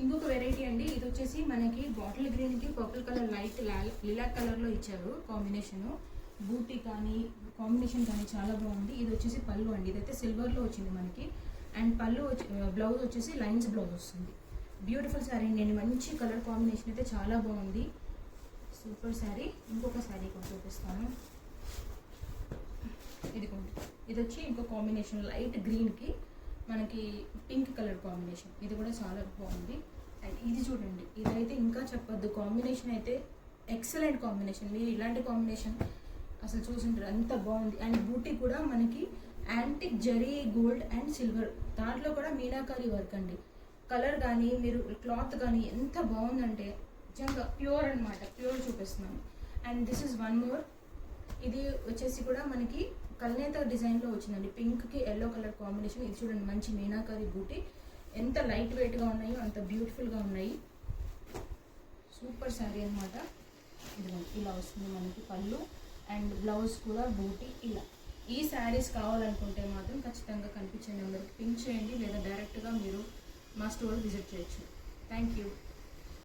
ఇంకొక వెరైటీ అండి, ఇది వచ్చేసి మనకి బాటిల్ గ్రీన్కి పర్పుల్ కలర్ లైట్ లిలాక్ కలర్లో ఇచ్చారు కాంబినేషను. బూటీ కానీ కాంబినేషన్ కానీ చాలా బాగుంది. ఇది వచ్చేసి పళ్ళు అండి, ఇదైతే సిల్వర్లో వచ్చింది మనకి. అండ్ పళ్ళు బ్లౌజ్ వచ్చేసి లైన్స్ బ్లౌజ్ వస్తుంది. బ్యూటిఫుల్ శారీ అండి, మంచి కలర్ కాంబినేషన్ అయితే చాలా బాగుంది. సూపర్ శారీ. ఇంకొక శారీ కూడా చూపిస్తాను. ఇది వచ్చి ఇంకో కాంబినేషన్ లైట్ గ్రీన్కి మనకి పింక్ కలర్ కాంబినేషన్, ఇది కూడా చాలా బాగుంది. అండ్ ఇది చూడండి, ఇదైతే ఇంకా చెప్పొద్దు, కాంబినేషన్ అయితే ఎక్సలెంట్ కాంబినేషన్. మీరు ఇలాంటి కాంబినేషన్ అసలు చూసింటారు, అంత బాగుంది. అండ్ బూటీ కూడా మనకి antique zari gold and silver, దాంట్లో కూడా మీనాకారి వర్క్ అండి. కలర్ కానీ మీరు క్లాత్ కానీ ఎంత బాగుందంటే నిజంగా ప్యూర్ అనమాట, ప్యూర్ చూపిస్తున్నాను. And this is one more. ఇది వచ్చేసి కూడా మనకి కల్నేత డిజైన్లో వచ్చిందండి, పింక్కి ఎల్లో కలర్ కాంబినేషన్. ఇది చూడండి, మంచి మీనాకారి బూటీ, ఎంత లైట్ వెయిట్గా ఉన్నాయో అంత బ్యూటిఫుల్గా ఉన్నాయి. సూపర్ శారీ అనమాట. ఇది ఇలా వస్తుంది మనకి పళ్ళు అండ్ బ్లౌజ్ కూడా బూటీ ఇలా. ఈ శారీస్ కావాలనుకుంటే మాత్రం ఖచ్చితంగా కనిపించే నెంబర్కి పింక్ చేయండి, లేదా డైరెక్ట్గా మీరు మా స్టోర్ విజిట్ చేయొచ్చు. Thank you.